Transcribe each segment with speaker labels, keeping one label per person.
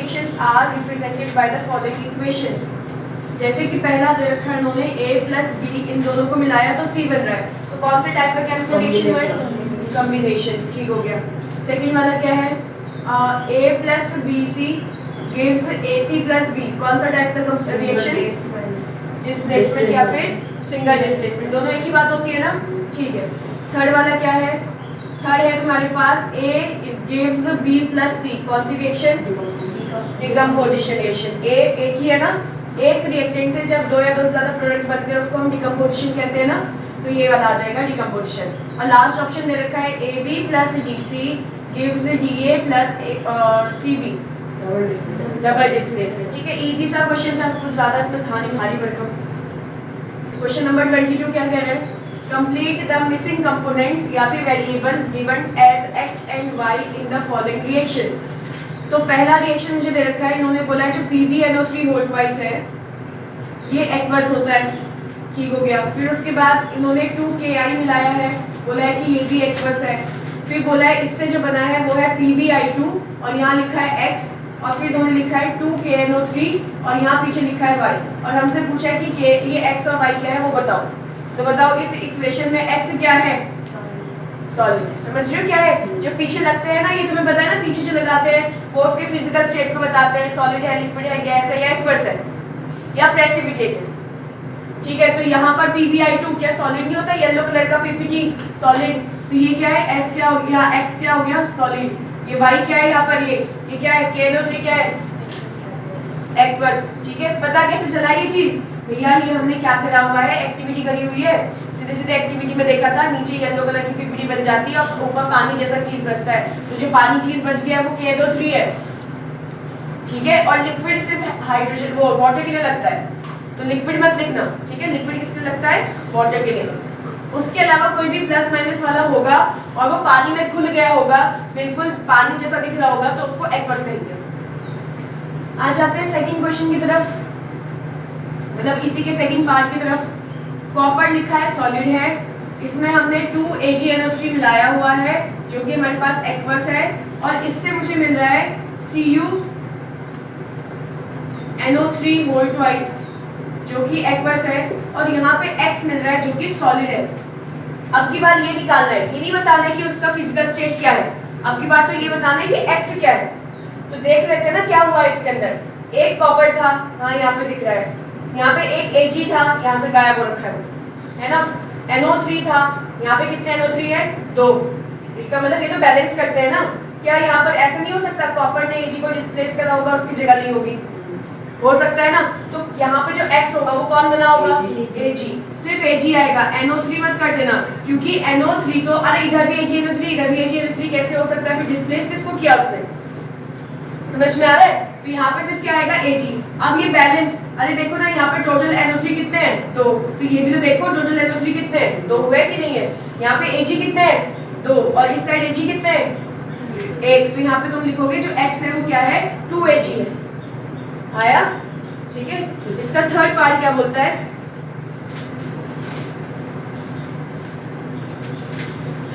Speaker 1: Reactions are represented by the following equations. जैसे कि पहला दे रखा है उन्होंने A प्लस बी, इन दोनों को मिलाया तो C बन रहा है, तो कौन से टाइप का केमिकल रिएक्शन हुआ है? कॉम्बिनेशन, ठीक हो गया। सेकंड वाला क्या है? A plus B C gives AC plus B, कौन सा टाइप का रिएक्शन? डिस्प्लेसमेंट या फिर सिंगल डिस्प्लेसमेंट, दोनों एक ही बात होती है ना, ठीक है। थर्ड वाला क्या है? थर्ड है तुम्हारे पास A gives B plus C, कौन सी रिएक्शन? Decomposition reaction. A एक ही है ना, एक रिएक्टेंट से जब दो या दो से ज्यादा प्रोडक्ट बनते हैं उसको हम डिकम्पोजिशन कहते हैं ना, तो ये वाला आ जाएगा डिकम्पोजिशन। और लास्ट ऑप्शन दे रखा है AB plus DC gives DA plus CB, double displacement, ठीक है। इजी सा क्वेश्चन था, कुछ ज्यादा इसमें था नहीं भारी भरकम। क्वेश्चन नंबर 22 क्या कह रहे हैं? कंप्लीट द मिसिंग कंपोनेंट्स या फिर variables given as x and y in the following reactions. तो पहला रिएक्शन मुझे दे रखा है, इन्होंने बोला है जो PbNO3 वोल्ट वाइज है ये एक्वस होता है, ठीक हो गया। फिर उसके बाद इन्होंने 2Ki मिलाया है, बोला है कि ये भी एक्वस है। फिर बोला है इससे जो बना है वो है PbI2 और यहाँ लिखा है x, और फिर इन्होंने लिखा है 2KNO3 और यहाँ पीछे लिखा है y, और हमसे पूछा है कि ये x और y क्या है वो बताओ। तो बताओ इस इक्वेशन में x क्या है? सॉलिड। समझ रहे हो क्या है? जो पीछे लगते हैं ना, ये तुम्हें पता है ना, पीछे जो लगाते हैं वो उसके फिजिकल स्टेट को बताते हैं, सॉलिड है, लिक्विड है, गैस है या एक्वस है या प्रेसिपिटेट है, ठीक है। तो यहाँ पर PbI2 क्या सॉलिड नहीं होता? येलो कलर का PPT सॉलिड, तो ये क्या है? S क्या हो गया? X क्या हो गया? सॉलिड। ये Y क्या है यहाँ पर? ये क्या है? KNO3 क्या है? एक्वस, ठीक है। पता कैसे चला ये चीज? भैया ये हमने क्या करा हुआ है, एक्टिविटी करी हुई है, सीधे सीधे एक्टिविटी में देखा था, नीचे येलो कलर की PPT बन जाती है और ऊपर पानी जैसा चीज बचता है, तो जो पानी चीज बच गया वो KNO3 है, ठीक है। और लिक्विड सिर्फ हाइड्रोजन वो वाटर के लिए लगता है, तो लिक्विड मत लिखना, ठीक है। लिक्विड किसके लिए लगता है? वाटर के लिए। उसके अलावा कोई भी प्लस माइनस वाला होगा और वो पानी में घुल गया होगा, बिल्कुल पानी जैसा दिख रहा होगा, तो उसको एक्वस कहेंगे। आ जाते हैं सेकंड क्वेश्चन की तरफ, मतलब इसी के सेकंड पार्ट की तरफ। कॉपर लिखा है, सॉलिड है, इसमें हमने 2AgNO3 मिलाया हुआ है जो कि हमारे पास एक्वस है, और इससे मुझे मिल रहा है CuNO3 वोल्ट वाइज जो कि एक्वस है, और यहाँ पे X मिल रहा है जो कि सॉलिड है। अब की बार ये निकालना है, ये नहीं बताना है कि उसका फिजिकल स्टेट क्या है, अब की बार तो ये बताना है कि X क्या है। तो देख लेते हैं ना क्या हुआ इसके अंदर। एक कॉपर था, हाँ यहाँ पे दिख रहा है, यहाँ पे एक Ag था, यहाँ से गायब हो रखा है ना। NO3 था, यहाँ पे कितने NO3 है? 2। इसका मतलब ये तो बैलेंस करते हैं ना। क्या यहाँ पर ऐसा नहीं हो सकता कॉपर ने Ag को डिस्प्लेस करा होगा, उसकी जगह ली होगी? हो सकता है ना। तो यहाँ पे जो X होगा वो कौन बना होगा? Ag, सिर्फ Ag आएगा, NO3 मत कर देना, क्योंकि NO3 तो, अरे इधर भी AgNO3 इधर भी AgNO3 कैसे हो सकता है? फिर डिस्प्लेस किसको किया उसने? समझ में आ रहा है? तो यहाँ पे सिर्फ क्या आएगा? Ag। अब ये बैलेंस, अरे देखो ना यहाँ पे टोटल NO3 कितने हैं? 2। तो ये भी तो देखो टोटल NO3 कितने हैं? 2 हुए कि नहीं है? यहाँ पे Ag कितने हैं? 2, और इस साइड Ag कितने हैं? 1। तो यहाँ पे तुम लिखोगे जो X है वो क्या है? 2Ag है। आया? ठीक है। इसका थर्ड पार्ट क्या बोलता है?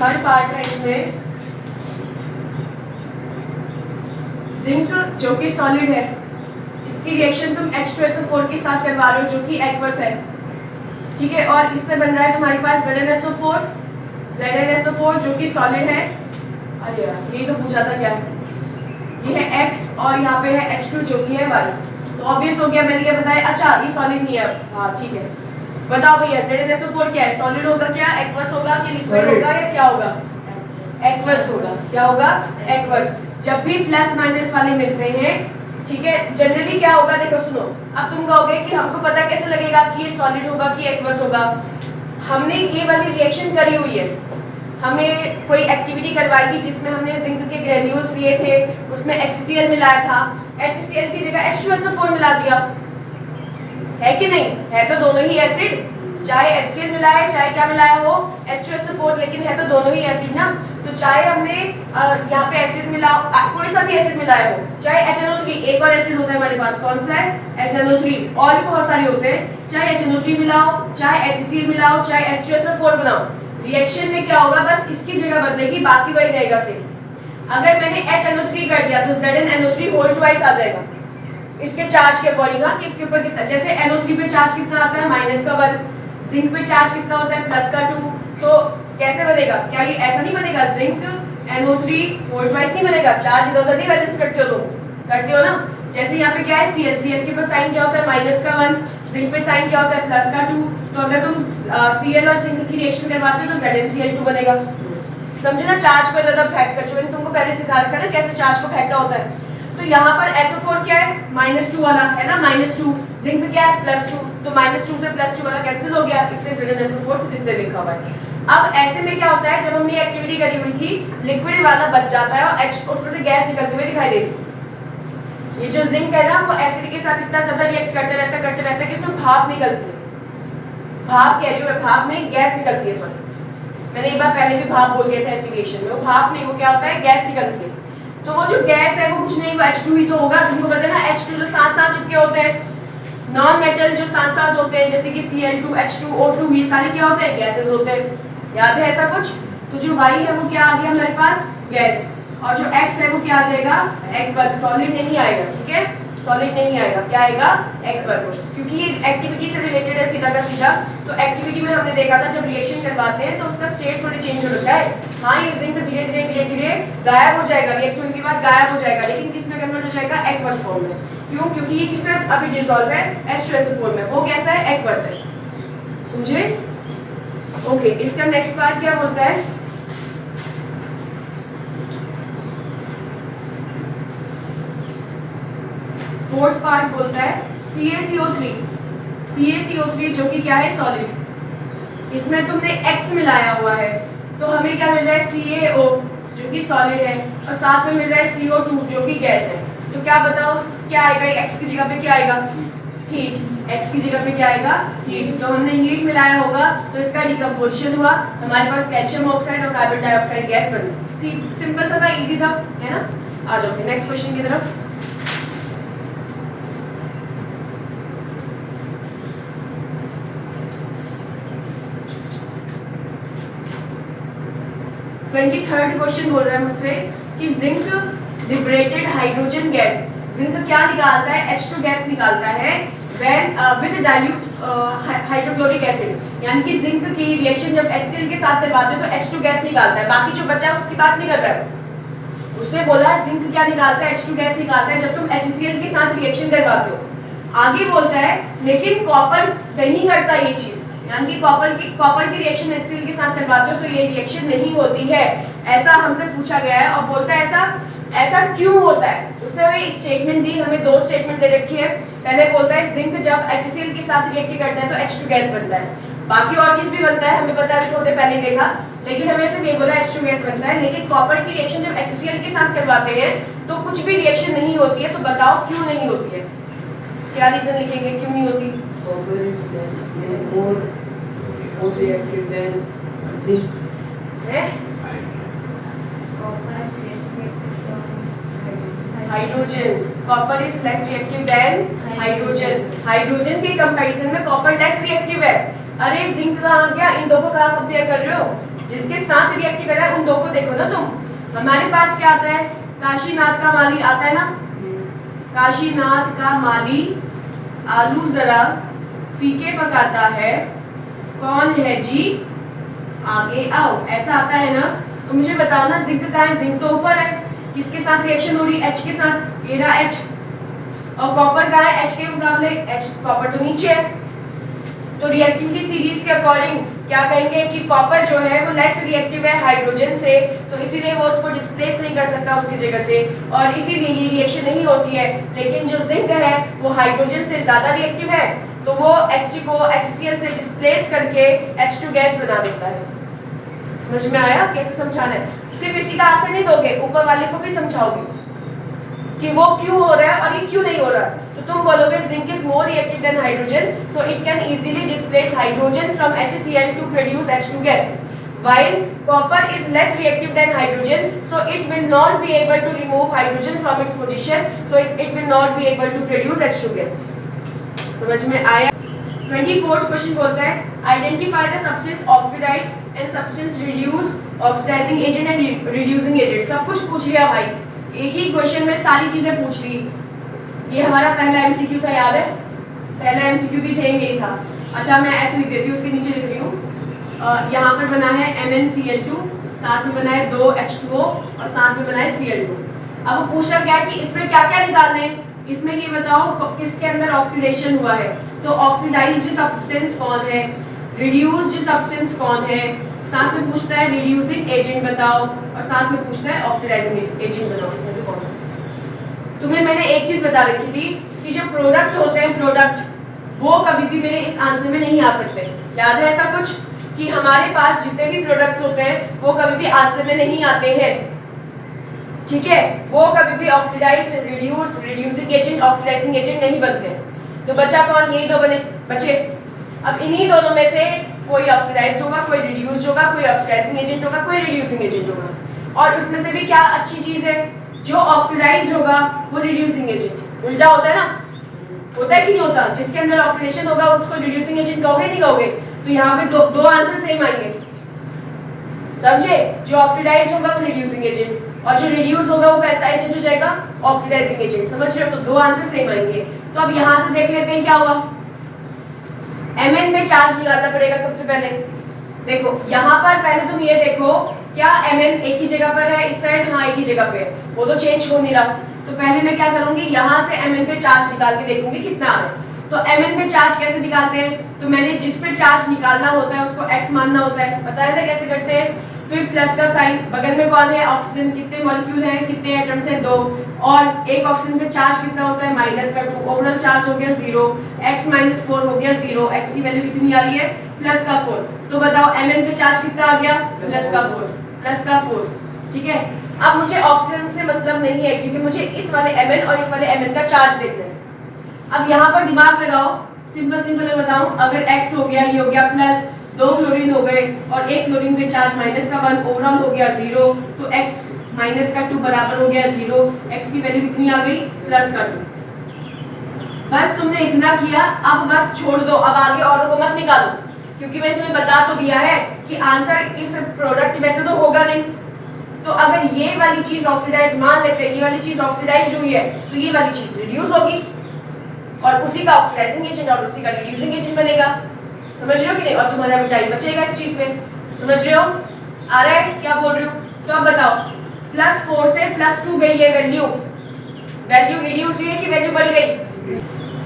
Speaker 1: थर्ड पार्ट है इसमें जिंक जो कि सॉलिड है, इसकी रिएक्शन तुम H2SO4 के साथ करवा रहे हो जो कि एक्वस है, ठीक है। और इससे बन रहा है तुम्हारे पास ZnSO4 जो कि सॉलिड है। अरे यार ये तो पूछा था क्या है, ये है X और यहाँ पे है H2 जो कि है Y। तो ऑब्वियस हो गया, मैंने क्या बताया? अच्छा ये सॉलिड नहीं है, हाँ ठीक है। बताओ भैया ZnSO4 क्या है? सॉलिड होगा क्या, एक्वस होगा कि लिक्विड होगा या क्या होगा? एक्वस होगा। क्या होगा? एक्वस। जब भी प्लस माइनस वाले मिलते हैं, ठीक है, जनरली क्या होगा? देखो सुनो, अब तुम कहोगे कि हमको पता कैसे लगेगा कि ये सॉलिड होगा कि एक्वस होगा? हमने ये वाली रिएक्शन करी हुई है, हमें कोई एक्टिविटी करवाई थी जिसमें हमने जिंक के ग्रेन्यूल्स लिए थे, उसमें HCl मिलाया था, HCl की जगह H2SO4 मिला दिया, है कि नहीं? है तो दोनों ही एसिड, चाहे HCl मिलाया चाहे क्या मिलाया हो H2SO4, लेकिन है तो दोनों ही एसिड ना। तो चाहे हमने यहाँ पे एसिड मिला, कोई सा भी एसिड मिलाया हो, चाहे HNO3, एक और एसिड होता है हमारे पास, कौन सा है? HNO3, और भी बहुत सारे होते हैं, चाहे HNO3 मिलाओ, चाहे HCl मिलाओ, चाहे H2SO4 बनाओ, रिएक्शन में क्या होगा? बस इसकी जगह बदलेगी, बाकी वही रहेगा सेम। अगर मैंने HNO3 कर दिया तो ZnNO3 होल ट्वाइस आ जाएगा इसके चार्ज के अकॉर्डिंग। कि इसके ऊपर कितना, जैसे NO3 पे चार्ज कितना आता है -1, जिंक पे चार्ज कितना होता है +2, तो कैसे बनेगा? क्या ये ऐसा नहीं बनेगा जिंक NO3 होल ट्वाइस नहीं बनेगा? चार्ज इधर उधर नहीं बैलेंस करते हो तुम, करते हो ना? जैसे यहाँ पे क्या है Cl के पास साइन क्या होता है -1, जिंक पे साइन क्या होता है +2, तो अगर तुम Cl और जिंक की रिएक्शन करवाते हो तो ZnCl2 बनेगा। समझे ना? चार्ज को इधर उधर फेंक कर, जो मैंने तुमको पहले सिखा रखा है ना कैसे चार्ज को फेंका होता है। तो यहाँ पर SO4 क्या है -2 वाला है ना, -2, जिंक क्या है +2, तो -2 से +2 वाला कैंसिल हो गया, इसलिए ZnSO4 से इसलिए लिखा हुआ है। अब ऐसे में क्या होता है, जब हमने एक्टिविटी करी हुई थी लिक्विड वाला बच जाता है और H उसमें से गैस निकलते हुए दिखाई देती। ये जो जिंक है ना वो एसिड के साथ इतना ज्यादा रिएक्ट करते रहता है कि इसमें भाप निकलती है। भाप कह रही हूँ मैं, भाप नहीं, गैस निकलती है। सॉरी, मैंने एक बार पहले भी भाप बोल दिया था ऐसी रिएक्शन में, वो भाप नहीं, वो क्या होता है गैस निकलती है। तो वो जो गैस है वो कुछ नहीं, वो H2 ही तो होगा। तुमको पता है ना H2 जो साथ साथ चिपके होते हैं, नॉन मेटल जो साथ साथ होते हैं जैसे कि Cl2, H2, O2, ये सारे क्या होते हैं गैसेस होते हैं। याद है ऐसा कुछ? तो जो Y है वो क्या आ गया हमारे पास गैस, और जो X है वो क्या आ जाएगा एक्वस, सॉलिड नहीं आएगा। ठीक है, सॉलिड नहीं आएगा, क्या आएगा एक्वस, क्योंकि ये एक्टिविटी से रिलेटेड है सीधा का सीधा। तो एक्टिविटी में हमने देखा था जब रिएक्शन करवाते हैं तो उसका स्टेट थोड़ी चेंज हो जाता है। हाँ, ये जिंक धीरे धीरे गायब हो जाएगा, रिएक्ट होने के बाद गायब हो जाएगा, लेकिन किस में कन्वर्ट हो जाएगा एक्वस फॉर्म में। क्यों? क्योंकि ये किसमें अभी डिसॉल्व है H2SO4 में, वो कैसा है एक्वस है। समझे? ओके, इसका नेक्स्ट पार्ट क्या बोलता है? फोर्थ पार्ट बोलता है CaCO3 जो कि क्या है सॉलिड। इसमें तुमने X मिलाया हुआ है तो हमें क्या मिल रहा है CaO जो कि सॉलिड है, और साथ में मिल रहा है CO2 जो कि गैस है। तो क्या बताओ क्या आएगा? X की जगह पे क्या आएगा? हीट। X की जगह पे क्या आएगा? हीट। तो हमने हीट मिलाया होगा तो इसका डिकम्पोजिशन हुआ, हमारे पास कैल्शियम ऑक्साइड और कार्बन डाइऑक्साइड गैस बनी। सिंपल सा था, इजी था, है ना? आ जाओ फिर नेक्स्ट क्वेश्चन की तरफ। थर्ड क्वेश्चन बोल रहा है मुझसे कि zinc liberated hydrogen gas, zinc क्या निकालता है? H2 गैस निकालता है when with dilute hydrochloric acid. यानी कि जिंक की रिएक्शन जब HCl के साथ करवाते हो तो H2 गैस निकालता है, बाकी जो बचा है उसकी बात नहीं कर रहा है। उसने बोला जिंक क्या निकालता है? H2 गैस निकालता है जब तुम HCl के साथ रिएक्शन करवाते हो। आगे बोलता है लेकिन कॉपर नहीं करता ये चीज, यानी कि कॉपर की रिएक्शन HCl के साथ करवाते हो तो ये रिएक्शन नहीं होती है, ऐसा हमसे पूछा गया है। और बोलता है ऐसा क्यों होता है? उसने हमें स्टेटमेंट दी, हमें दो स्टेटमेंट दे रखी है। पहले बोलता है जिंक जब HCl के साथ रिएक्ट करता है तो H2 गैस बनता है, बाकी और चीज भी बनता है, हमें पता है, थोड़े पहले देखा, लेकिन हमें सिर्फ ये बोला H2 गैस बनता है। लेकिन कॉपर की रिएक्शन जब HCl के साथ करवाते हैं तो कुछ भी रिएक्शन नहीं होती है। तो बताओ क्यों नहीं होती है? क्या रीजन लिखेंगे क्यों नहीं होती?
Speaker 2: more reactive than zinc.
Speaker 1: Hydrogen, copper is less reactive than hydrogen. Hydrogen के कंपैरिजन में कॉपर लेस रिएक्टिव है। अरे जिंक कहाँ गया? इन दो को कहाँ कंपेयर कर रहे हो? जिसके साथ रिएक्ट कर रहा है उन दो को देखो ना तुम। हमारे पास क्या आता है? काशीनाथ का माली आता है ना, काशीनाथ का माली आलू जरा फीके पकाता है, कौन है जी आगे आओ, ऐसा आता है ना। तो मुझे बताओ ना जिंक कहाँ है? जिंक तो ऊपर है, किसके साथ रिएक्शन हो रही है? H के साथ, ये रहा H। और कॉपर कहाँ है? H के मुकाबले H, कॉपर तो नीचे है। तो रिएक्टिविटी सीरीज के अकॉर्डिंग क्या कहेंगे कि कॉपर जो है वो लेस रिएक्टिव है हाइड्रोजन से, तो इसीलिए वो उसको डिस्प्लेस नहीं कर सकता उसकी जगह से, और इसीलिए ये रिएक्शन नहीं होती है। लेकिन जो जिंक है वो हाइड्रोजन से ज्यादा रिएक्टिव है, तो वो H को HCl से डिस्प्लेस करके H2 गैस बना देता है। समझ में आया कैसे समझाना है? सिर्फ इसी का आंसर नहीं दोगे, ऊपर वाले को भी समझाओगे कि वो क्यों हो रहा है और ये क्यों नहीं हो रहा। तो तुम बोलोगे zinc is more reactive than hydrogen, so it can easily displace hydrogen from HCl to produce H2 gas, while copper is less reactive than hydrogen, so it will not be able to remove hydrogen from its position, so it will not be able to produce H2 gas. समझ में आया? 24th question बोलता है identify the substance oxidized and substance reduce oxidizing agent and reducing agent. सब कुछ पूछ लिया भाई, एक ही क्वेश्चन में सारी चीजें पूछ ली। ये हमारा पहला एमसीक्यू था, याद है? पहला एमसीक्यू भी सेम यही था। अच्छा मैं ऐसे लिख देती हूँ, उसके नीचे लिख रही हूँ, यहाँ पर बना है MnCl2, साथ में बना है 2H2O और साथ में बना है Cl2। अब वो पूछा क्या है कि इसमें क्या क्या निकालना है, इसमें ये बताओ किसके अंदर ऑक्सीडेशन हुआ है। तो ऑक्सीडाइज्ड सब्सटेंस कौन है, रिड्यूस्ड सब्सटेंस कौन है, साथ में पूछता है रिड्यूसिंग एजेंट बताओ और साथ में पूछता है ऑक्सीडाइजिंग एजेंट बताओ, इसमें से कौन सा। तुम्हें मैंने एक चीज बता रखी थी कि जो प्रोडक्ट होते हैं प्रोडक्ट, वो कभी भी मेरे इस आंसर में नहीं आ सकते। याद है ऐसा कुछ कि हमारे पास जितने भी प्रोडक्ट्स होते हैं वो कभी भी आंसर में नहीं आते हैं, ठीक है? वो कभी भी oxidize, reduce, reducing agent, oxidizing agent नहीं बनते। तो बचा कौन, यही दो बचे। अब इन्हीं दोनों में से कोई ऑक्सीडाइज होगा, कोई रिड्यूस होगा, कोई ऑक्सीडाइजिंग एजेंट होगा, कोई रिड्यूसिंग एजेंट होगा। और उसमें से भी क्या अच्छी चीज है, जो ऑक्सीडाइज होगा वो रिड्यूसिंग एजेंट। उल्टा होता है ना, होता है कि नहीं होता? जिसके अंदर ऑक्सीडेशन होगा उसको रिड्यूसिंग एजेंट कहोगे नहीं कहोगे? तो यहाँ पे दो आंसर सेम आएंगे, समझे? जो ऑक्सीडाइज होगा वो रिड्यूसिंग एजेंट और जो रिड्यूस होगा वो कैसा एजेंट हो जाएगा, ऑक्सीडाइजिंग एजेंट। समझ रहे हो? तो दो आंसर सेम आएंगे। तो अब यहाँ से देख लेते हैं क्या हुआ। Mn में चार्ज निकालना पड़ेगा सबसे पहले। देखो यहाँ पर पहले तुम ये देखो, क्या Mn एक ही जगह पर है इस साइड? हाँ एक ही जगह पे है, वो तो चेंज हो नहीं रहा। तो पहले मैं क्या करूंगी, यहाँ से Mn पे चार्ज निकाल के देखूंगी कितना आ रहा है। तो Mn पे चार्ज कैसे निकालते हैं, तो मैंने जिस पे चार्ज निकालना होता है उसको x मानना होता है, बताया था कैसे करते हैं। फिर प्लस का साइन, बगल में कौन है, ऑक्सीजन। कितने मॉलिक्यूल हैं, कितने एटम्स हैं, 2। और एक ऑक्सीजन पे चार्ज कितना होता है, -2। ओवरऑल चार्ज हो गया 0, x - 4 हो गया 0, x की वैल्यू कितनी आ रही है, +4। तो बताओ Mn पे चार्ज कितना आ गया, +4, ठीक है? अब मुझे ऑक्सीजन से मतलब नहीं है क्योंकि मुझे इस वाले Mn और इस वाले Mn का चार्ज देखना है। अब यहाँ पर दिमाग लगाओ, सिंपल मैं बताऊं, अगर x हो गया, ये हो गया प्लस, 2 क्लोरीन हो गए और एक क्लोरीन पे चार्ज -1, ओवरऑल हो गया 0, तो x - 2 बराबर हो गया 0, x की वैल्यू कितनी आ गई, +2। बस तुमने इतना किया, अब बस छोड़ दो, अब आगे और को मत निकालो क्योंकि मैंने तुम्हें बता तो दिया है कि आंसर इस प्रोडक्ट में से तो होगा नहीं। तो अगर ये वाली चीज ऑक्सीडाइज मान लेते हैं, ये वाली चीज ऑक्सीडाइज हुई है तो ये वाली चीज रिड्यूस होगी और उसी का ऑक्सीडाइजिंग एजेंट और उसी का रिड्यूसिंग एजेंट बनेगा। समझ रहे हो कि नहीं? और तुम्हारा भी टाइम बचेगा इस चीज में। समझ रहे हो? आ रहा है क्या बोल रही हूँ? तो अब बताओ, +4 से +2 गई है वैल्यू रिड्यूस हुई है कि वैल्यू बढ़ गई?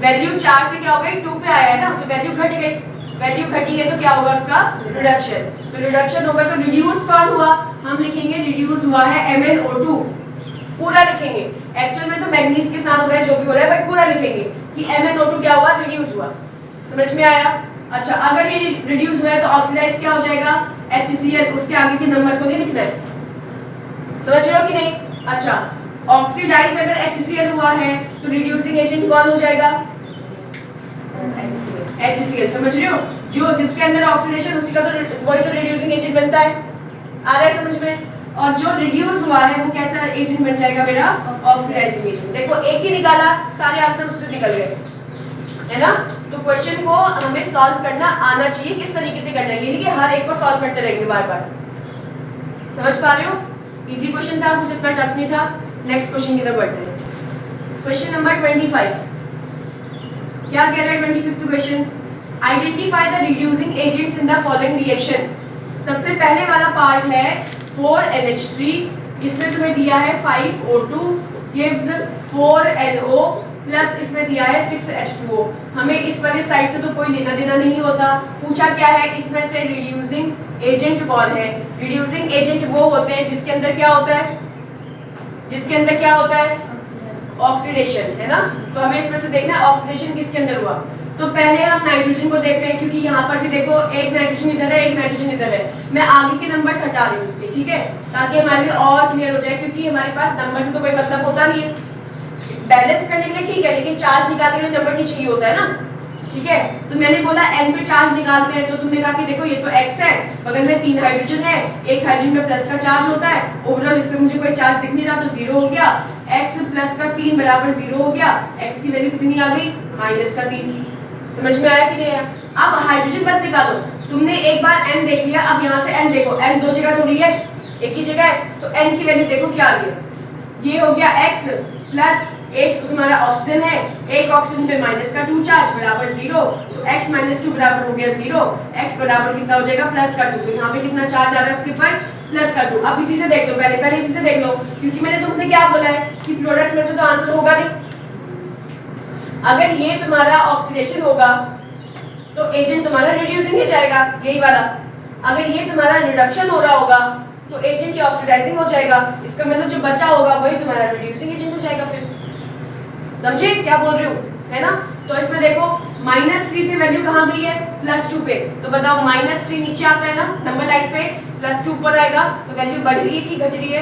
Speaker 1: वैल्यू 4 से क्या हो गई, 2 पे आया है ना, तो वैल्यू घट गई। वैल्यू घटी है तो क्या होगा उसका, रिडक्शन। तो रिडक्शन होगा तो रिड्यूस कौन हुआ, हम लिखेंगे रिड्यूस हुआ है MnO2, पूरा लिखेंगे। एक्चुअल में तो मैग्नीज के साथ हो रहा है जो भी हो रहा है, बट पूरा लिखेंगे कि MnO2 क्या हुआ, रिड्यूस हुआ। समझ में आया? अच्छा, अगर ये रिड्यूस हुआ है तो ऑक्सीडाइज क्या हो जाएगा, HCl। उसके आगे के नंबर को नहीं लिखना है। समझ रहे हो कि नहीं? अच्छा, ऑक्सीडाइज अगर HCl हुआ है तो रिड्यूसिंग एजेंट कौन हो जाएगा, HCl। समझ रहे हो? जो जिसके अंदर ऑक्सीडेशन उसी का तो वही तो रिड्यूसिंग एजेंट बनता है। आ रहा है समझ में? और जो रिड्यूस हुआ है वो कैसा एजेंट बन जाएगा मेरा, ऑक्सीडाइजिंग एजेंट। देखो एक ही निकाला, सारे आंसर उससे निकल गए, है ना? तो क्वेश्चन को हमें सॉल्व करना आना चाहिए, किस तरीके से करना है, ये नहीं कि हर एक को सॉल्व करते रहेंगे बार-बार। समझ पा रहे हो? इजी क्वेश्चन था, कुछ इतना टफ नहीं था। नेक्स्ट क्वेश्चन की तरफ बढ़ते हैं। क्वेश्चन नंबर 25 क्या कह रहा है? 25th question, identify the reducing agents in the following reaction. सबसे पहले वाला पार्ट है 4NH3, इसमें तुम्हें दिया है 5O2 gives 4NO प्लस इसमें दिया है 6H2O। हमें इस वाले साइड से तो कोई लेना देना नहीं होता। पूछा क्या है, इसमें से रिड्यूसिंग एजेंट कौन है? रिड्यूसिंग एजेंट वो होते हैं जिसके अंदर क्या होता है, जिसके अंदर क्या होता है, ऑक्सीडेशन, है ना? तो हमें इसमें से देखना है ऑक्सीडेशन किसके अंदर हुआ। तो पहले हम नाइट्रोजन को देख रहे हैं क्योंकि यहाँ पर भी देखो एक नाइट्रोजन इधर है, एक नाइट्रोजन इधर है। मैं आगे के नंबर्स हटा रही हूँ इसके, ठीक है, ताकि हमारे लिए और क्लियर हो जाए, क्योंकि हमारे पास नंबर से तो कोई मतलब होता नहीं है। बैलेंस करने के लिए ठीक है, लेकिन चार्ज निकालने के लिए नंबर नहीं चाहिए होता है ना, ठीक है? तो मैंने बोला n पे चार्ज निकालते हैं, तो तुमने कहा कि देखो ये तो x है, बगल में 3 हाइड्रोजन है, एक हाइड्रोजन में प्लस का चार्ज होता है, ओवरऑल इस पे मुझे कोई चार्ज दिख नहीं रहा तो 0 हो गया, x प्लस का 3 बराबर 0 हो गया, x की वैल्यू कितनी आ गई, -3। समझ में आया कि नहीं आया? अब हाइड्रोजन मत निकालो, तुमने एक बार n देख लिया, अब यहाँ से n देखो, n दो जगह थोड़ी है, एक ही जगह है, तो n की वैल्यू देखो क्या आ रही है। ये हो गया x प्लस एक तो तुम्हारा ऑक्सीजन है, एक ऑक्सीजन पे माइनस का 2 चार्ज बराबर 0, तो x माइनस 2 बराबर हो गया 0, x बराबर कितना हो जाएगा प्लस का 2, तो यहाँ पे कितना चार्ज आ रहा है उसके ऊपर प्लस का 2। अब इसी से देख लो, पहले इसी से देख लो, क्योंकि मैंने तुमसे क्या बोला है कि प्रोडक्ट में से तो आंसर होगा नहीं। अगर ये तुम्हारा ऑक्सीडेशन होगा तो एजेंट तुम्हारा रिड्यूसिंग हो जाएगा, यही वाला। अगर ये तुम्हारा रिडक्शन हो रहा होगा तो एजेंट की ऑक्सीडाइजिंग हो जाएगा, इसका मतलब जो बचा होगा वही तुम्हारा रिड्यूसिंग एजेंट हो जाएगा। फिर समझे क्या बोल रही हूँ, है ना? तो इसमें देखो -3 से वैल्यू कहाँ गई है, +2 पे, तो बताओ -3 नीचे आता है ना नंबर लाइन पे, +2 ऊपर आएगा, तो वैल्यू बढ़ रही है कि घट रही है?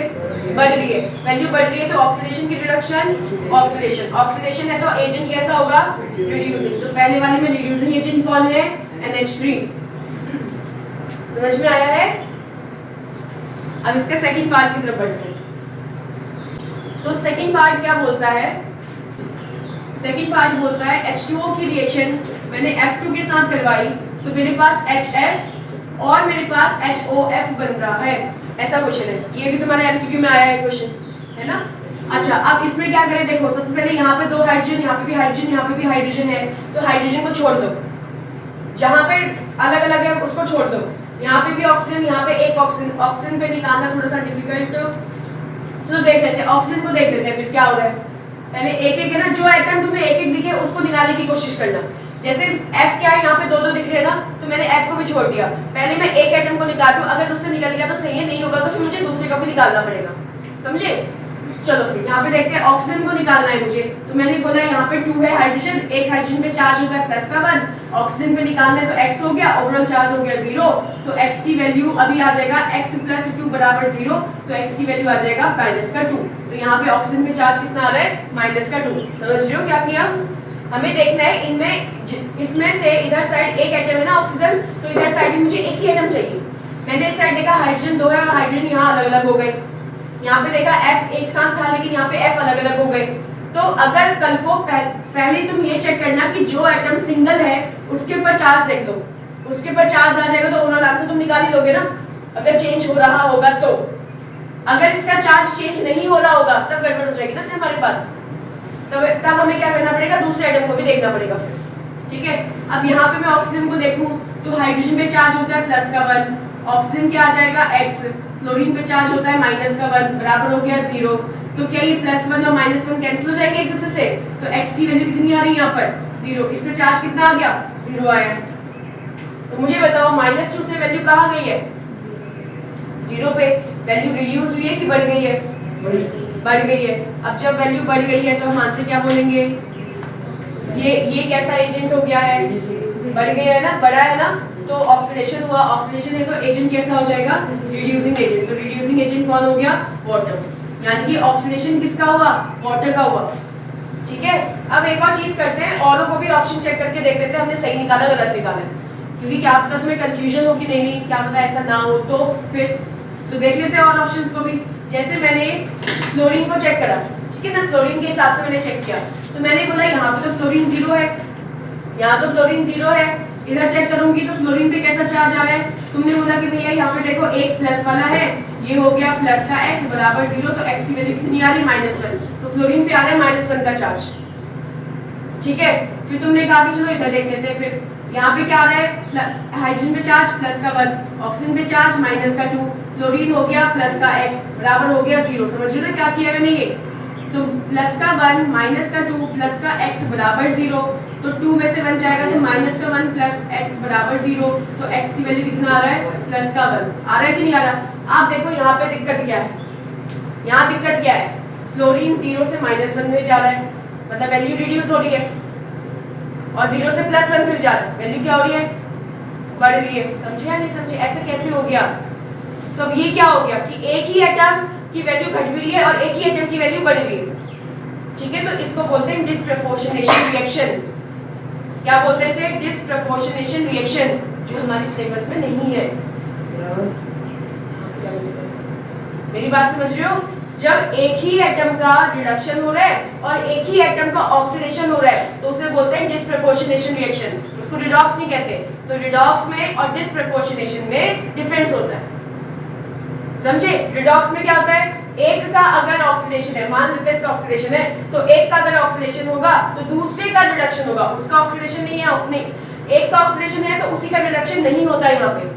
Speaker 1: बढ़ रही है। वैल्यू बढ़ रही है तो ऑक्सीडेशन की रिडक्शन, ऑक्सीडेशन है तो एजेंट कैसा होगा, रिड्यूसिंग। तो पहले वाले में रिड्यूसिंग एजेंट कौन है, NH3। समझ में आया है? अब इसका सेकंड पार्ट की तरफ बढ़ते हैं। तो सेकंड पार्ट क्या बोलता है, सेकंड पार्ट बोलता है H2O की रिएक्शन मैंने F2 के साथ करवाई तो मेरे पास HF और मेरे पास HOF बन रहा है, ऐसा क्वेश्चन है। ये भी तुम्हारे MCQ में आया है क्वेश्चन, है ना? अच्छा, अब इसमें क्या करें, देखो सबसे पहले यहाँ पे 2 हाइड्रोजन, यहाँ पे भी हाइड्रोजन, यहाँ पे भी हाइड्रोजन है, तो हाइड्रोजन को छोड़ दो, जहाँ पे अलग अलग है उसको छोड़ दो। यहाँ पे भी ऑक्सीजन, यहाँ पे एक ऑक्सीजन, ऑक्सीजन पे निकालना थोड़ा सा डिफिकल्ट, तो चलो देख लेते हैं, ऑक्सीजन को देख लेते हैं फिर क्या हो रहा है। पहले एक एक है ना, जो एटम तुम्हें एक एक दिखे उसको निकालने की कोशिश करना। जैसे F क्या है, यहाँ पे 2 दिख रहे हैं ना, तो मैंने F को भी छोड़ दिया। पहले मैं एक एटम को निकाल दूं, अगर उससे निकल गया तो सही है, नहीं होगा तो फिर मुझे दूसरे को भी निकालना पड़ेगा। समझे? चलो फिर यहाँ पे देखते हैं, ऑक्सीजन को निकालना है मुझे, तो मैंने बोला यहाँ पे 2 है हाइड्रोजन, एक हाइड्रोजन पे चार्ज होता है +1, ऑक्सीजन पे निकालना है तो x हो गया, ओवरऑल चार्ज हो गया 0, तो x की वैल्यू अभी आ जाएगा x + 2 बराबर 0, तो x की वैल्यू आ जाएगा -2। तो यहाँ पे ऑक्सीजन पे चार्ज कितना आ रहा है, -2। समझ रहे हो क्या किया? हमें देखना है इनमें, इसमें से इधर साइड एक एटम है ना ऑक्सीजन, तो इधर साइड मुझे एक ही एटम चाहिए। मैंने इस साइड देखा हाइड्रोजन 2 है और हाइड्रोजन यहाँ अलग अलग हो गए, यहाँ पे देखा F एक साथ था लेकिन यहाँ पे F अलग अलग हो गए। तो अगर कल को पहले तुम ये चेक करना कि जो एटम सिंगल है उसके ऊपर चार्ज देख लो, उसके ऊपर चार्ज आ जाएगा तो ओवरऑल आंसर तुम निकाल ही लोगे ना, अगर चेंज हो रहा होगा तो। अगर इसका चार्ज चेंज नहीं हो रहा होगा तब गड़बड़ हो जाएगी ना फिर हमारे पास, तब हमें क्या करना पड़ेगा, दूसरे एटम को भी देखना पड़ेगा फिर। ठीक है, अब यहाँ पे मैं ऑक्सीजन को देखूं तो हाइड्रोजन पे चार्ज होता है +1, ऑक्सीजन क्या आ जाएगा x, फ्लोरीन पे चार्ज होता है -1 बराबर हो गया 0। तो क्या ये +1 और -1 कैंसिल हो जाएंगे एक दूसरे से, तो x की वैल्यू कितनी आ रही है यहाँ पर 0, इस पे चार्ज कितना आ गया 0 आया। तो मुझे बताओ -2 से वैल्यू कहाँ गई है, 0 पे। वैल्यू रिड्यूस हुई है कि बढ़ गई है, बढ़ गई है। अब जब वैल्यू बढ़ गई है तो हम आंसर क्या बोलेंगे, ये कैसा एजेंट हो गया है, बढ़ गया है ना, बड़ा है ना, तो ऑक्सीडेशन हुआ, ऑक्सीडेशन है तो एजेंट कैसा हो जाएगा, रिड्यूसिंग एजेंट। तो रिड्यूसिंग एजेंट कौन हो गया, वाटर, यानी कि ऑक्सीडेशन किसका हुआ, वाटर का हुआ। ठीक है, अब एक और चीज करते हैं, औरों को भी ऑप्शन चेक करके देख लेते हैं हमने सही निकाला गलत निकाला, क्योंकि क्या पता तुम्हें कंफ्यूजन हो कि नहीं, क्या पता ऐसा ना हो, तो फिर तो देख लेते हैं और ऑप्शंस को भी। जैसे मैंने फ्लोरीन को चेक करा, ठीक है ना, फ्लोरीन के हिसाब से मैंने चेक किया, तो मैंने बोला यहाँ पे तो फ्लोरीन 0 है, यहाँ तो फ्लोरीन 0 है, इधर चेक करूंगी तो फ्लोरीन पे कैसा चार्ज आ रहा है, तुमने बोला कि भैया यहाँ पे देखो एक प्लस वाला है, ये हो गया प्लस का x बराबर 0, तो x की वैल्यू कितनी आ रही है -1, तो फ्लोरीन पे आ रहा है -1 का चार्ज। ठीक है, फिर तुमने कहा कि चलो इधर देख लेते हैं, फिर यहाँ पे क्या आ रहा है, हाइड्रोजन पे चार्ज +1, ऑक्सीजन पे चार्ज -2, फ्लोरीन हो गया प्लस का x बराबर हो गया 0। समझ रहे हो ना क्या किया मैंने, ये तो +1 -2 प्लस का x बराबर 0, तो 2 में से 1 जाएगा तो -1 प्लस x बराबर 0, तो x की वैल्यू कितना आ रहा है, +1 आ रहा है कि नहीं आ रहा। आप देखो यहाँ पे दिक्कत क्या है, यहाँ दिक्कत क्या है, फ्लोरीन 0 से -1 में जा रहा है, मतलब वैल्यू रिड्यूस हो रही है, और 0 से +1 में जा रहा है, वैल्यू क्या हो रही है, बढ़ रही है। समझे या नहीं समझे, ऐसे कैसे हो गया। तो अब ये क्या हो गया कि एक ही एटम की वैल्यू घट भी रही है और एक ही एटम की वैल्यू बढ़ रही है। ठीक है, तो इसको बोलते हैं डिस्प्रपोर्शनेशन रिएक्शन। क्या बोलते हैं इसे, डिस्प्रपोर्शनेशन रिएक्शन, जो हमारी सिलेबस में नहीं है। मेरी बात समझ रहे हो, जब एक ही एटम का रिडक्शन हो रहा है और एक ही एटम का ऑक्सीडेशन हो रहा है तो उसे बोलते हैं डिसप्रपोर्शनेशन रिएक्शन, उसको रिडॉक्स नहीं कहते। तो रिडॉक्स में और डिसप्रपोर्शनेशन में डिफरेंस होता है, समझे? रिडॉक्स में क्या होता है, एक का अगर ऑक्सीडेशन है, मान लेते हैं इसका ऑक्सीडेशन है, तो एक का अगर ऑक्सीडेशन होगा तो दूसरे का रिडक्शन होगा, उसका ऑक्सीडेशन नहीं है, अपने एक का ऑक्सीडेशन है तो उसी का रिडक्शन नहीं होता यहाँ पे,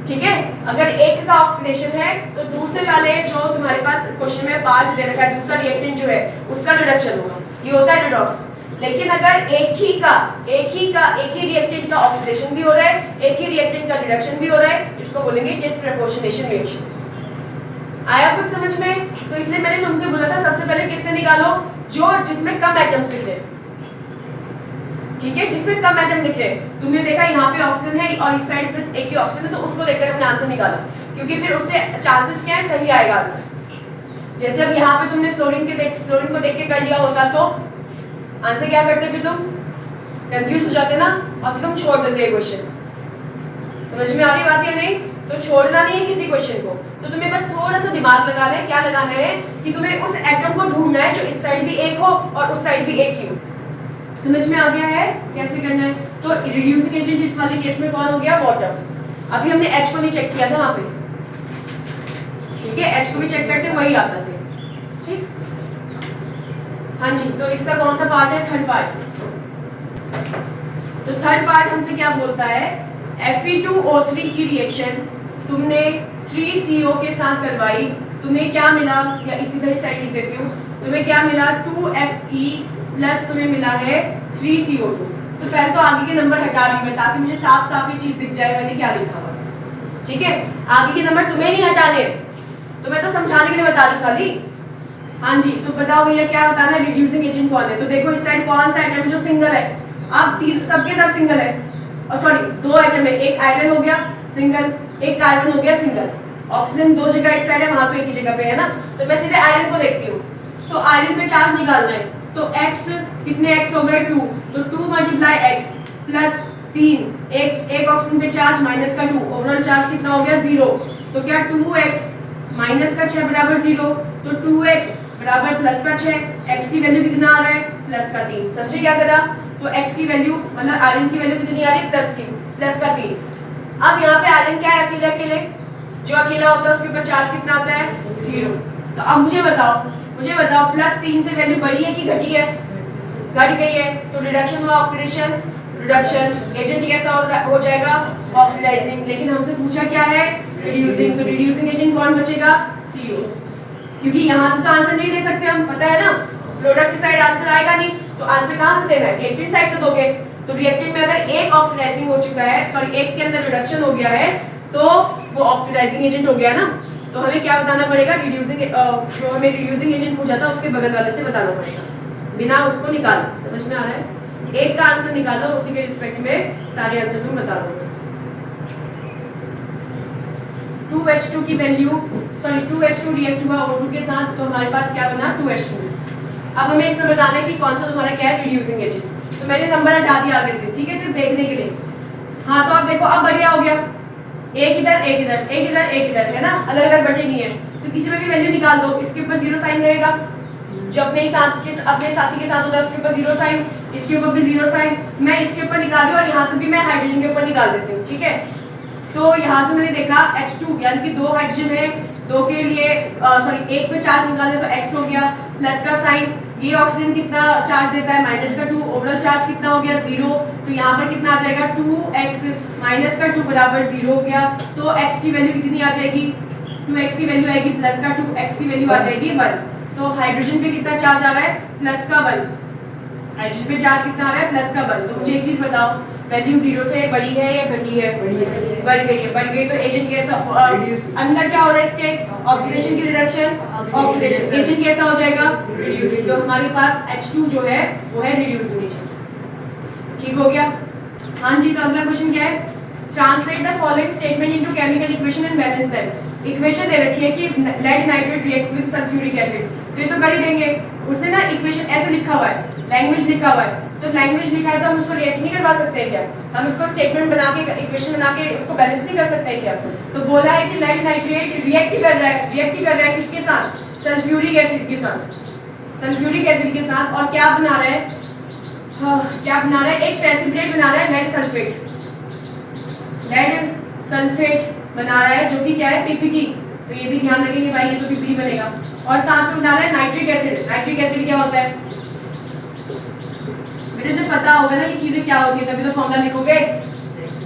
Speaker 1: ठीक है? अगर एक का ऑक्सीडेशन है तो दूसरे वाले जो तुम्हारे पास क्वेश्चन में पार्ट दे रखा है, दूसरा रिएक्टेंट जो है उसका रिडक्शन होगा, ये होता है रिडॉक्स। लेकिन अगर एक ही रिएक्टेंट का ऑक्सीडेशन भी हो रहा है, एक ही रिएक्टेंट का रिडक्शन भी हो रहा है, इसको बोलेंगे डिसप्रपोर्शनेशन रिएक्शन। आया कुछ समझ में? तो इसलिए मैंने तुमसे बोला था सबसे पहले किससे निकालो, जो जिसमें कम एटम्स दिख रहे, ठीक है, जिसमें कम एटम दिख रहे। तुमने देखा यहाँ पे ऑक्सीजन है और इस साइड प्लस एक ही ऑक्सीजन है, तो उसको देखकर हमने आंसर निकाला, क्योंकि फिर उससे चांसेस क्या है, सही आएगा आंसर। जैसे अब यहाँ पे तुमने फ्लोरीन को देख के कर लिया होता तो आंसर क्या करते, फिर तुम कंफ्यूज हो जाते ना और फिर तुम छोड़ देते क्वेश्चन। समझ में आ रही बात या नहीं? तो छोड़ना नहीं है किसी क्वेश्चन को, तो तुम्हें बस थोड़ा सा दिमाग लगाना है। क्या लगाना है कि तुम्हें उस एटम को ढूंढना है जो इस साइड भी एक हो और उस साइड भी एक ही हो। समझ में आ गया है कैसे करना है? तो रिड्यूसिंग एजेंट इस वाले केस में कौन हो गया, वाटर। अभी हमने H को नहीं चेक किया था वहां पे, ठीक है, H को भी चेक करते वही आता से, ठीक। हाँ जी, तो इसका कौन सा पार्ट है, थर्ड पार्ट। तो थर्ड पार्ट हमसे क्या बोलता है, Fe2O3 की रिएक्शन तुमने 3CO के साथ करवाई, तुम्हें क्या मिला, या इधर साइड लिख देती हूँ, तुम्हें क्या मिला 2Fe प्लस तुम्हें मिला है 3CO2। तो पहले तो आगे के नंबर हटा रही हूँ मैं, ताकि मुझे साफ साफ ये चीज दिख जाए मैंने क्या लिखा हुआ, ठीक है। आगे के नंबर तुम्हें नहीं हटाने, तुम्हें तो समझाने के लिए बता रही खाली। हाँ जी, तो बताओ भैया क्या बताना है, रिड्यूसिंग एजेंट कौन है। तो देखो इस साइड कौन सा आइटम जो सिंगल है, अब सबके साथ सिंगल है, और सॉरी दो आइटम है, एक आयरन हो गया सिंगल, एक कार्बन हो गया सिंगल। ऑक्सीजन दो जगह इस साइड है, वहां तो एक ही जगह पे है ना, तो मैं सीधे आयरन को देखती हूँ। तो आयरन पे चार्ज निकालना है, तो x कितने x हो गए 2, तो 2 मल्टीप्लाई x प्लस 3, एक ऑक्सीजन पे चार्ज माइनस का 2, ओवरऑल चार्ज कितना हो गया 0। तो क्या 2x माइनस का 6 बराबर 0, तो 2x बराबर प्लस का 6, x की वैल्यू कितना आ रहा है प्लस का 3। समझे क्या करा, तो x की वैल्यू मतलब आयरन की वैल्यू कितनी आ रही है प्लस का 3। अब यहाँ पे आयरन क्या है, अकेले जो अकेला होता है उसके ऊपर चार्ज कितना आता है 0। तो अब मुझे बताओ प्लस 3 से वैल्यू बढ़ी है कि घटी है, घट गई है, तो रिडक्शन हुआ ऑक्सीडेशन, रिडक्शन एजेंट कैसा हो जाएगा ऑक्सीडाइजिंग। लेकिन हमसे पूछा क्या है रिड्यूसिंग, तो रिड्यूसिंग एजेंट कौन बचेगा CO, क्योंकि यहाँ से तो आंसर नहीं दे सकते हम, पता है ना, प्रोडक्ट साइड आंसर आएगा नहीं, तो आंसर कहाँ से देना है, रिएक्टेंट साइड से दोगे। तो रिएक्टेंट में अगर एक ऑक्सीडाइजिंग हो चुका है, सॉरी एक के अंदर रिडक्शन हो गया है, तो वो ऑक्सीडाइजिंग एजेंट हो गया ना। तो हमें क्या बताना पड़ेगा, रिड्यूसिंग जो हमें रिड्यूसिंग एजेंट पूछा था उसके बगल वाले से बताना पड़ेगा, बिना उसको निकालो। समझ में आ रहा है? एक का आंसर निकालो, उसी के रिस्पेक्ट में सारे आंसर तुम बता दोगे। 2H2 की वैल्यू, सॉरी 2H2 रिएक्ट हुआ O2 के साथ, तो हमारे पास क्या बना 2H2। अब हमें इसमें बताना है कि कौन सा तुम्हारा क्या है रिड्यूसिंग एजेंट। तो मैंने नंबर हटा दिया आगे से, ठीक है, सिर्फ देखने के लिए। हाँ, तो अब देखो अब बढ़िया हो गया, एक इधर है ना, अलग अलग बचे नहीं है, तो किसी में भी वैल्यू निकाल दो, इसके ऊपर 0 साइन रहेगा, जो अपने साथी के साथ होता है उसके ऊपर 0 साइन, इसके ऊपर भी 0 साइन। मैं इसके ऊपर निकाल रही हूँ और यहाँ से भी मैं हाइड्रोजन के ऊपर निकाल देती हूँ, ठीक है। तो यहाँ से मैंने देखा H2 यानी कि 2 हाइड्रोजन है, 2 के लिए सॉरी एक पे चार्ज निकालना तो x हो गया प्लस का साइन, ये ऑक्सीजन कितना चार्ज देता है माइनस का 2, ओवरऑल चार्ज कितना हो गया 0। तो यहाँ पर कितना आ जाएगा 2x माइनस का 2 बराबर 0 हो गया। तो x की वैल्यू कितनी आ जाएगी, 2x की वैल्यू आएगी प्लस का 2, x की वैल्यू आ जाएगी 1। तो हाइड्रोजन पे कितना चार्ज आ रहा है प्लस का 1, हाइड्रोजन पे चार्ज कितना आ रहा है प्लस का 1। तो मुझे एक चीज बताओ, वैल्यू 0 से बड़ी है या घटी है, बढ़ गई। तो एजेंट कैसा अंदर क्या हो रहा है इसके, ऑक्सीडेशन की रिडक्शन, ऑक्सीडेशन एजेंट कैसा हो जाएगा रिड्यूसिंग। तो हमारे पास H2 जो है वो है रिड्यूसिंग एजेंट, ठीक हो गया। हाँ जी, तो अगला क्वेश्चन क्या है, translate the following statement into chemical equation and balance them. Equation दे रखी है कि lead nitrate reacts with sulphuric acid, तो ये तो कर ही देंगे। उसने ना इक्वेशन ऐसे लिखा हुआ है, लैंग्वेज लिखा हुआ है, तो लैंग्वेज लिखा है तो हम उसको रिएक्ट नहीं करवा सकते हैं क्या, हम उसको स्टेटमेंट बना के इक्वेशन बना के उसको बैलेंस नहीं कर सकते हैं क्या। तो बोला है कि लेड नाइट्रेट रिएक्ट कर रहा है किसके साथ, सल्फ्यूरिक एसिड के साथ, सल्फ्यूरिक एसिड के साथ, और क्या बना रहा है, क्या बना रहा है, एक प्रेसिपिटेट बना रहा है लेड सल्फेट, लेड सल्फेट बना रहा है, जो कि क्या है पीपीटी, तो ये भी ध्यान रखेंगे भाई, ये तो पीपीटी बनेगा। और साथ में बना रहा है नाइट्रिक एसिड, नाइट्रिक एसिड क्या होता है बेटा, जब पता होगा ना ये चीजें क्या होती है तभी तो फॉर्मूला लिखोगे,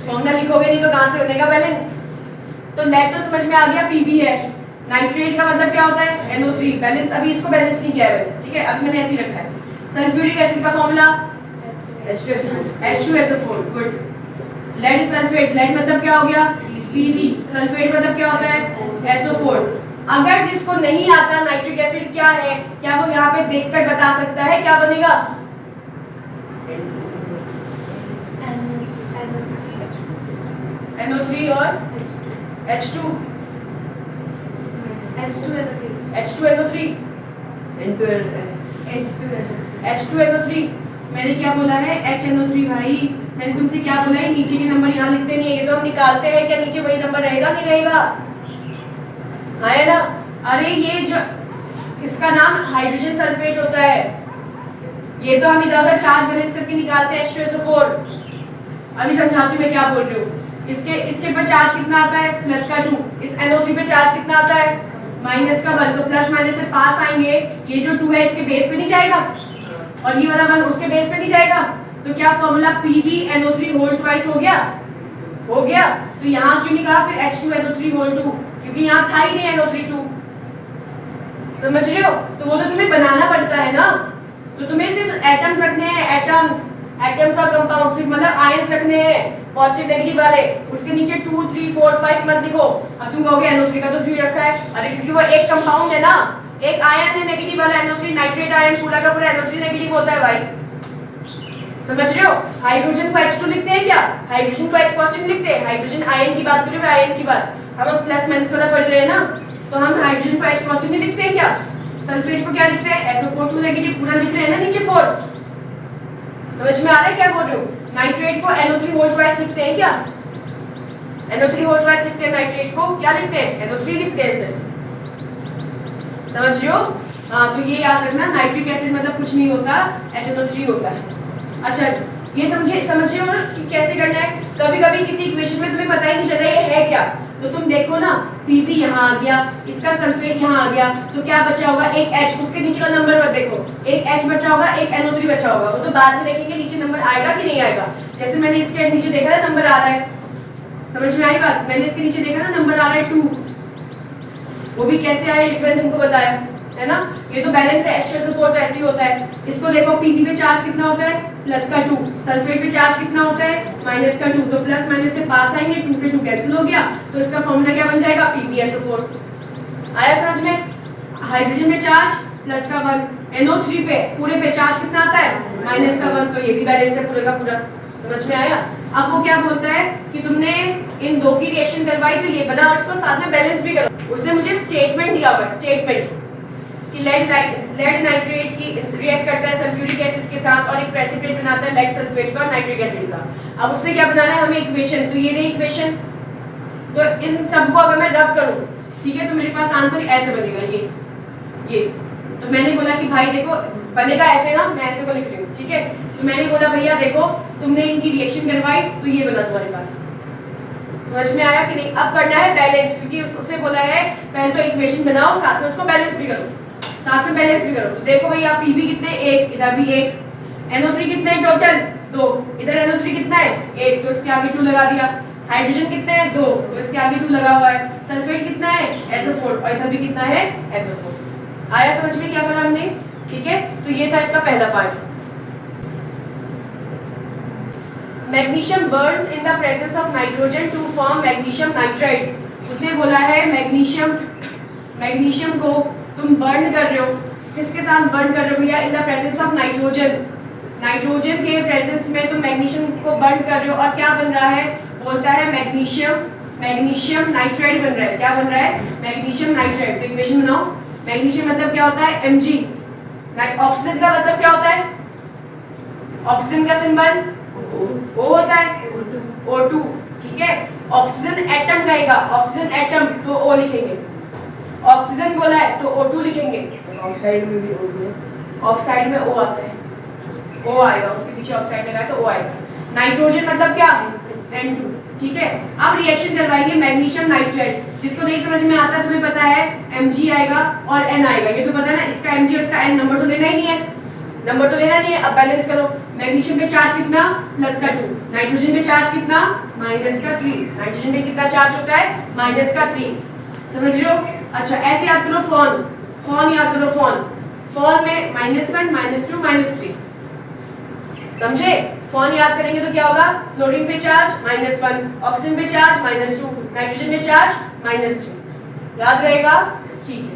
Speaker 1: फॉर्मूला लिखोगे नहीं तो कहां से बनेगा बैलेंस। तो लेड तो समझ में आ गया, पीबी है, नाइट्रेट का मतलब क्या होता है NO3, बैलेंस अभी इसको बैलेंस नहीं किया है, ठीक है, अभी मैंने ऐसे ही रखा है। सल्फ्यूरिक एसिड का formula H2SO4, good. Lead sulphate, lead मतलब क्या हो गया Pb, सल्फेट मतलब क्या होता है SO4। अगर जिसको नहीं आता नाइट्रिक एसिड क्या है, क्या वो यहाँ पे देखकर बता सकता है क्या बनेगा, NO3 और H2, H2NO3, H2NO3, मैंने क्या बोला है HNO3 भाई, मैंने तुमसे क्या बोला है, नीचे के नंबर यहाँ लिखते नहीं है, ये तो हम निकालते हैं, क्या नीचे वही नंबर रहेगा नहीं रहेगा, है ना। अरे ये जो इसका नाम हाइड्रोजन सल्फेट होता है, ये तो हम इधर उधर चार्ज बैलेंस करके निकालते हैं H2SO4। अभी समझाती हूँ मैं क्या बोल रही हूँ। इसके पर चार्ज कितना आता है +2, इस NO3 पे चार्ज कितना आता है -1, तो प्लस माइनस से पास आएंगे, ये जो 2 है इसके बेस पे नहीं जाएगा और ये वाला 1 उसके बेस पे नहीं जाएगा, तो क्या फॉर्मूला PbNO3 होल ट्वाइस हो गया, हो गया। तो यहाँ क्यों नहीं कहा फिर H2NO3 होल 2, क्योंकि यहाँ था ही नहीं NO3 2, समझ रहे हो। तो वो तो तुम्हें बनाना पड़ता है ना, तो तुम्हें सिर्फ एटम्स रखने हैं, एटम्स और कंपाउंड, सिर्फ मतलब आयंस रखने हैं पॉजिटिव नेगेटिव वाले, उसके नीचे 2 3 4 5 मत लिखो। अब तुम कहोगे NO3 का तो 3 रखा है, अरे क्योंकि वो एक कंपाउंड है ना, एक आयन है नेगेटिव वाला NO3, नाइट्रेट आयन पूरा का पूरा NO3 नेगेटिव होता है भाई, समझ रहे हो। हाइड्रोजन को H2 लिखते हैं क्या, हाइड्रोजन को H पॉजिटिव लिखते हैं, हाइड्रोजन आयन की बात कर रहे हो, आयन की बात, हम प्लस माइनस वाला पढ़ रहे हैं ना, तो हम हाइड्रोजन को H पॉजिटिव नहीं लिखते हैं क्या, सल्फेट को क्या लिखते हैं SO4 2 नेगेटिव, पूरा लिख रहे हैं ना नीचे 4, समझ में आ रहा है क्या बोल रहे हो। नाइट्रेट को NO3 होल ट्वाइस लिखते हैं क्या, NO3 होल ट्वाइस लिखते हैं, नाइट्रेट को क्या लिखते हैं NO3 लिखते हैं सिर्फ, समझ रहे हो। हाँ तो ये याद रखना, नाइट्रिक एसिड मतलब कुछ नहीं होता, HNO3 होता है। अच्छा ये समझिए हो ना कि कैसे करना है। कभी कभी किसी इक्वेशन में तुम्हें पता ही नहीं चल रहा ये है क्या, तो तुम देखो ना Pb यहाँ आ गया, इसका सल्फेट यहाँ आ गया, तो क्या बचा होगा एक H, उसके नीचे का नंबर मत देखो, एक H बचा होगा, एक NO3 बचा होगा, वो तो बाद में देखेंगे नीचे नंबर आएगा कि नहीं आएगा। जैसे मैंने इसके नीचे देखा ना नंबर आ रहा है, समझ में आई बात, मैंने इसके नीचे देखा ना नंबर आ रहा है 2, वो भी कैसे आया ये मैंने तुमको बताया है ना। ये तो बैलेंस है, H2SO4 तो ऐसे ही होता है। इसको देखो Pb पे चार्ज कितना होता है +2, सल्फेट पे चार्ज कितना होता है -2, तो प्लस माइनस से पास आएंगे, 2 से 2 कैंसिल हो गया, तो इसका फॉर्मूला क्या बन जाएगा PbSO4। आया समझ में। हाइड्रोजन में चार्ज +1, NO3 पे पूरे पे चार्ज कितना आता है -1, तो ये भी बैलेंस है पूरे का पूरा, समझ में आया। अब वो क्या बोलता है कि तुमने इन दो की रिएक्शन करवाई तो ये बना और इसको साथ में बैलेंस भी करो। उसने मुझे स्टेटमेंट दिया हुआ है, स्टेटमेंट कि लेड नाइट्रेट की रिएक्ट करता है सल्फ्यूरिक एसिड के साथ और एक प्रेसिपिटेट बनाता है लेड सल्फेट का और नाइट्रिक एसिड का। अब उससे क्या बनाना है हमें इक्वेशन, तो ये रही इक्वेशन। तो इन सबको अगर मैं रब करूं, ठीक है, तो मेरे पास आंसर ऐसे बनेगा, ये। तो मैंने बोला कि भाई देखो बनेगा ऐसे ना, मैं ऐसे को लिख रही हूँ, ठीक है। तो मैंने बोला भैया देखो तुमने इनकी रिएक्शन करवाई तो ये बना तुम्हारे पास, समझ में आया कि नहीं। अब करना है बैलेंस, क्योंकि उसने बोला है पहले तो इक्वेशन बनाओ साथ में उसको बैलेंस भी करो, साथ में बैलेंस भी करो। तो देखो भैया Pb कितने, 1, इधर भी 1, NO3 कितने हैं टोटल 2, इधर NO3 कितना है 1, तो इसके आगे 2 लगा दिया। हाइड्रोजन कितने हैं 2, तो इसके आगे 2 लगा हुआ है। सल्फेट कितना है SO4 और इधर भी कितना है SO4। आया समझ में क्या करा हमने, ठीक है। तो ये था इसका पहला part. Magnesium burns in the presence of nitrogen to form magnesium nitride. उसने बोला है मैग्नीशियम को तुम बर्न कर रहे हो, किसके साथ बर्न कर रहे हो भैया, इन the presence of nitrogen. Nitrogen के प्रेजेंस में तुम मैग्नीशियम को बर्न कर रहे हो और क्या बन रहा है, बोलता है मैग्नीशियम नाइट्राइड बन रहा है। क्या बन रहा है, मैग्नीशियम नाइट्राइड। तो इक्वेशन बनाओ। मैग्नीशियम मतलब क्या होता है Mg। ऑक्सीजन का मतलब क्या होता है, ऑक्सीजन का सिंबल O होता है, O2, ठीक है। ऑक्सीजन एटम कहेगा, ऑक्सीजन एटम तो O लिखेंगे, ऑक्सीजन बोला है तो O2 लिखेंगे,
Speaker 2: ऑक्साइड में भी O है।
Speaker 1: ऑक्साइड में O आता है, O आएगा, उसके पीछे ऑक्साइड लगाया तो O आएगा। नाइट्रोजन मतलब क्या, N2, ठीक है। अब रिएक्शन करवाएंगे मैग्नीशियम नाइट्रेट, जिसको नहीं समझ में आता तुम्हें पता है Mg आएगा और N आएगा, ये तो पता है ना, इसका Mg और इसका N, नंबर तो लेना ही नहीं है, नंबर तो लेना नहीं है। अब बैलेंस करो, मैग्नीशियम में चार्ज कितना, +2, नाइट्रोजन में चार्ज कितना, -3, नाइट्रोजन में कितना चार्ज होता है, -3, समझ रहे हो। अच्छा ऐसे याद करो, फॉन, फॉन याद करो, फॉन, फॉन में -1, -2, -3, समझे। फॉन याद करेंगे तो क्या होगा, फ्लोरीन पे चार्ज -1, ऑक्सीजन पे चार्ज -2, नाइट्रोजन पे चार्ज -3, याद रहेगा, ठीक है।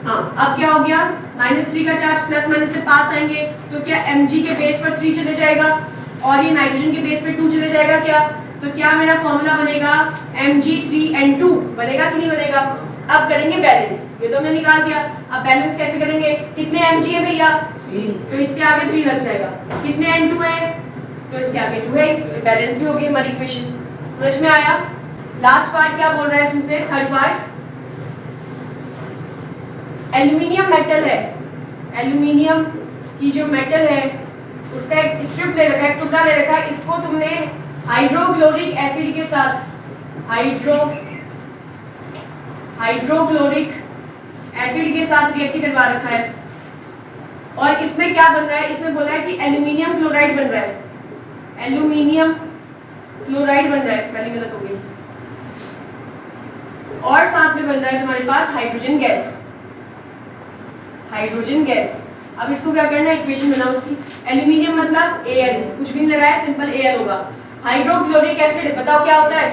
Speaker 1: हाँ अब क्या हो गया, -3 का चार्ज प्लस माइनस से पास आएंगे तो क्या Mg के बेस पर 3 चले जाएगा और ये नाइट्रोजन के बेस पे 2 चले जाएगा क्या, तो क्या मेरा फॉर्मूला बनेगा Mg3N2 बनेगा कि नहीं बनेगा। अब करेंगे बैलेंस, ये तो हमने निकाल दिया। अब बैलेंस कैसे करेंगे, कितने Mg है भैया, तो इसके आगे 3 लग जाएगा, कितने N2 है तो इसके आगे 2 है, बैलेंस भी हो गई हमारी इक्वेशन, समझ में आया। लास्ट पार्ट क्या बोल रहा है तुमसे, थर्ड पार्ट, एल्यूमिनियम मेटल है, एल्यूमिनियम की जो मेटल है उसका एक स्ट्रिप ले रखा है, एक टुकड़ा ले रखा है, इसको तुमने हाइड्रोक्लोरिक एसिड के साथ, हाइड्रोक्लोरिक एसिड के साथ रिएक्ट करवा रखा है और इसमें क्या बन रहा है, इसमें बोला है कि एल्यूमिनियम क्लोराइड बन रहा है, एल्यूमिनियम क्लोराइड बन रहा है, स्पेलिंग गलत हो गई, और साथ में बन रहा है तुम्हारे पास हाइड्रोजन गैस, हाइड्रोजन गैस। अब इसको क्या करना है, इक्वेशन बनाओ उसकी, एल्यूमिनियम मतलब Al, कुछ भी नहीं लगाया, सिंपल Al होगा। हाइड्रोक्लोरिक एसिड बताओ क्या होता है,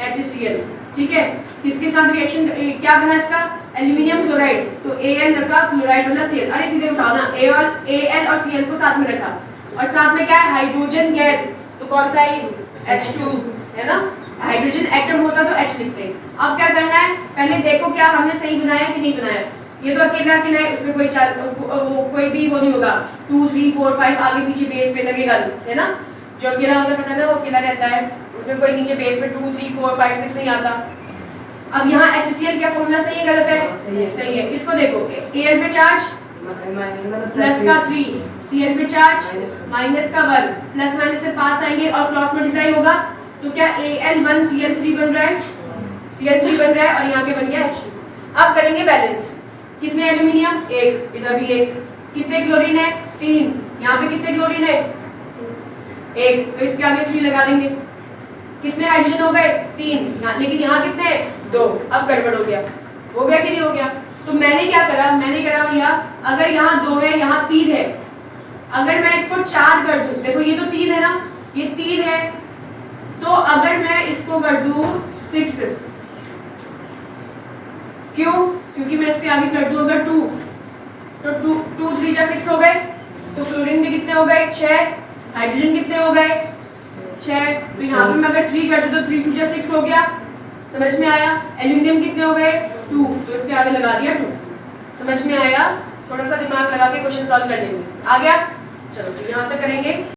Speaker 1: HCl, ठीक है। इसके साथ रिएक्शन क्या बना इसका, एल्यूमिनियम क्लोराइड, तो Al रखा, क्लोराइड मतलब Cl, अरे सीधे उठाओ ना, Al और Cl को साथ में रखा और साथ में क्या है, हाइड्रोजन गैस, तो कौन सा है, H2 है ना, हाइड्रोजन एटम होता तो H लिखते। अब क्या करना है, पहले देखो क्या हमने सही बनाया कि नहीं बनाया, ये तो अकेला अकेला है, उसमें कोई भी वो नहीं होगा, 2 3 4 5 आगे पीछे बेस पे लगेगा नहीं, है ना, जो अकेला होता है पता है ना, वो अकेला रहता है, उसमें कोई नीचे बेस पे 2 3 4 5 6 नहीं आता। अब यहाँ HCl क्या फॉर्मूला सही है गलत है, सही है। इसको देखो, Al पे चार्ज +3, Cl पे चार्ज -1, प्लस माइनस से पास आएंगे और क्रॉस मल्टीप्लाई होगा तो क्या Al1 Cl3 बन रहा है, Cl3 बन रहा है और यहाँ पे बन गया H2। अब करेंगे बैलेंस, कितने एल्यूमिनियम, 1, इधर भी 1, कितने क्लोरीन है, 3, यहाँ पे कितने क्लोरीन है, 1, तो इसके आगे 3 लगा देंगे, कितने हाइड्रोजन हो गए, 3, लेकिन यहाँ कितने, 2। अब गड़बड़ हो गया कि नहीं हो गया। तो मैंने क्या करा, मैंने करा भैया, अगर यहाँ 2 है, यहाँ 3 है, अगर मैं इसको 4 कर दूं, देखो ये तो 3 है ना, ये 3 है, तो अगर मैं इसको कर दूं 6, क्यों, क्योंकि मैं इसके आगे कर दूं अगर 2, तो 2 3 जा 6 हो गए, तो क्लोरीन में कितने हो गए, 6, हाइड्रोजन कितने हो गए, 6, तो यहाँ पे मैं अगर 3 कर दूं तो 3 2 जा 6 हो गया, समझ में आया। एल्यूमिनियम कितने हो गए, 2, तो इसके आगे लगा दिया 2, समझ में आया। थोड़ा सा दिमाग लगा के क्वेश्चन सॉल्व कर लेंगे, आ गया, चलो तो यहाँ तक करेंगे।